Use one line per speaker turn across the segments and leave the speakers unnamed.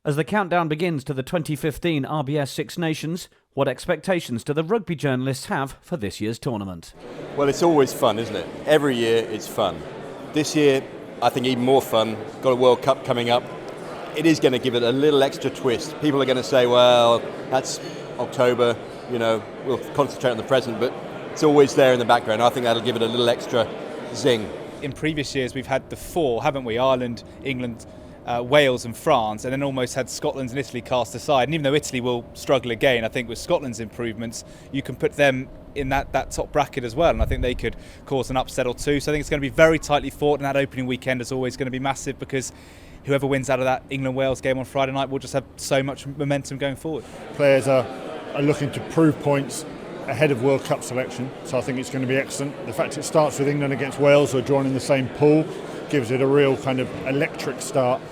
As the countdown begins to the 2015 RBS Six Nations, what expectations do the rugby journalists have for this year's tournament?
Well, it's always fun, isn't it? Every year it's fun. This year, I think even more fun. Got a World Cup coming up. It is going to give it a little extra twist. People are going to say, well, that's October, we'll concentrate on the present, but it's always there in the background. I think that'll give it a little extra zing.
In previous years, we've had the four, haven't we? Ireland, England, Wales and France, and then almost had Scotland and Italy cast aside. And even though Italy will struggle again, I think with Scotland's improvements, you can put them in that top bracket as well, and I think they could cause an upset or two. So I think it's going to be very tightly fought, and that opening weekend is always going to be massive because whoever wins out of that England-Wales game on Friday night will just have so much momentum going forward.
Players are looking to prove points ahead of World Cup selection, so I think it's going to be excellent. The fact it starts with England against Wales, who are drawn in the same pool, gives it a real kind of electric start.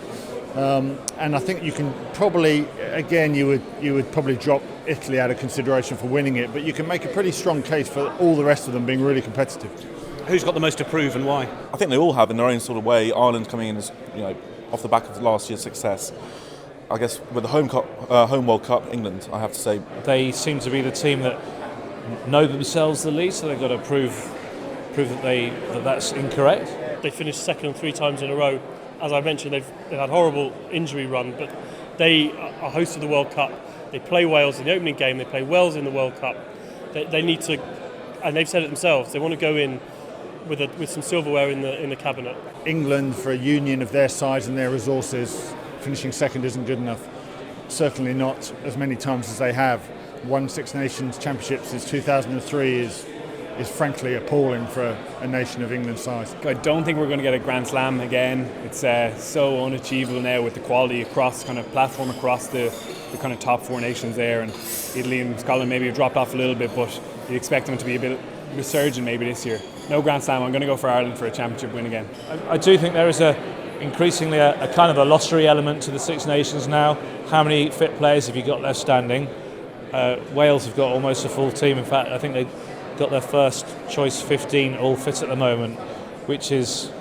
And I think you can probably, again, you would probably drop Italy out of consideration for winning it, but you can make a pretty strong case for all the rest of them being really competitive.
Who's got the most to prove and why?
I think they all have in their own sort of way. Ireland coming in as, off the back of last year's success. I guess with the home World Cup, England, I have to say.
They seem to be the team that know themselves the least, so they've got to prove that that's incorrect.
They finished second 3 times in a row. As I mentioned, they've had a horrible injury run, but they are host of the World Cup. They play Wales in the opening game, they play Wales in the World Cup. They need to, and they've said it themselves, they want to go in with some silverware in the cabinet.
England, for a union of their size and their resources, finishing second isn't good enough. Certainly not as many times as they have. Won Six Nations Championships since 2003 is frankly appalling for a nation of England's size.
I don't think we're going to get a Grand Slam again. It's so unachievable now with the quality across kind of platform across the kind of top 4 nations there, and Italy and Scotland maybe have dropped off a little bit, but you'd expect them to be a bit resurgent maybe this year. No Grand Slam. I'm going to go for Ireland for a championship win again.
I do think there is increasingly a kind of a lottery element to the Six Nations now. How many fit players have you got left standing? Wales have got almost a full team. In fact, I think they've got their first choice 15 all fit at the moment, which is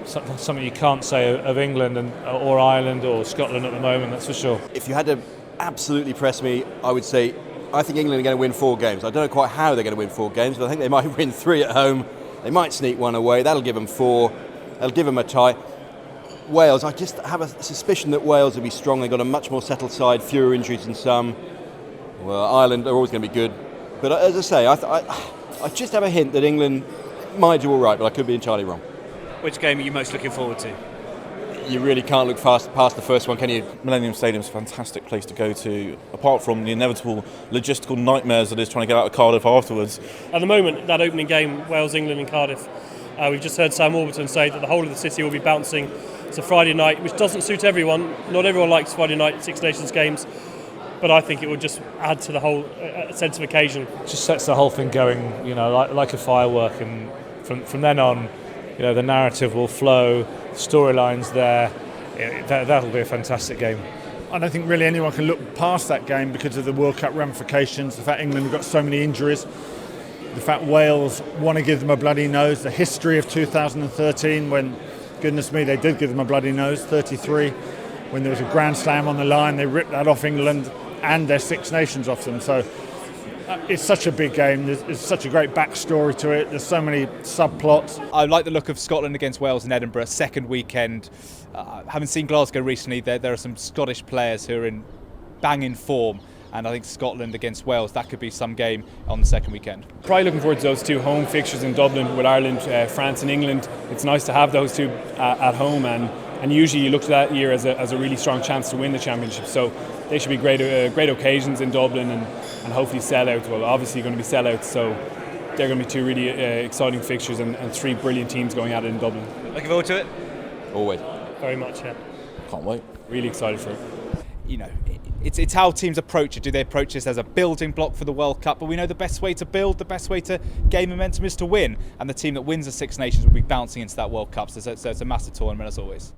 something you can't say of England or Ireland or Scotland at the moment, that's for sure.
If you had to absolutely press me, I would say I think England are going to win 4 games. I don't know quite how they're going to win 4 games, but I think they might win 3 at home. They might sneak 1 away. That'll give them 4. That'll give them a tie. Wales, I just have a suspicion that Wales will be strong. They've got a much more settled side, fewer injuries than some. Well, Ireland are always going to be good. But as I say, I just have a hint that England might do all right, but I could be entirely wrong.
Which game are you most looking forward to?
You really can't look past the first one, can you?
Millennium Stadium's a fantastic place to go to, apart from the inevitable logistical nightmares that is trying to get out of Cardiff afterwards.
At the moment, that opening game, Wales-England in Cardiff, we've just heard Sam Warburton say that the whole of the city will be bouncing to Friday night, which doesn't suit everyone. Not everyone likes Friday night Six Nations games, but I think it would just add to the whole sense of occasion.
It just sets the whole thing going, like a firework, and from then on, the narrative will flow, storylines there. That'll be a fantastic game.
I don't think really anyone can look past that game because of the World Cup ramifications, the fact England have got so many injuries, the fact Wales want to give them a bloody nose, the history of 2013 when, goodness me, they did give them a bloody nose, 33, when there was a Grand Slam on the line, they ripped that off England and their Six Nations off them. So it's such a big game. There's such a great backstory to it. There's so many subplots.
I like the look of Scotland against Wales in Edinburgh, second weekend. Having seen Glasgow recently, there are some Scottish players who are in banging form, and I think Scotland against Wales, that could be some game on the second weekend.
Probably looking forward to those 2 home fixtures in Dublin with Ireland, France and England. It's nice to have those 2 at home, and usually you look to that year as a really strong chance to win the championship. So they should be great occasions in Dublin, and hopefully sellouts. Well, obviously going to be sellouts, so they're going to be 2 really exciting fixtures and 3 brilliant teams going at it in Dublin.
Looking forward to it?
Always.
Very much, yeah.
Can't wait.
Really excited for it.
It's how teams approach it. Do they approach this as a building block for the World Cup? But we know the best way to build, the best way to gain momentum is to win. And the team that wins the Six Nations will be bouncing into that World Cup. So it's a massive tournament as always.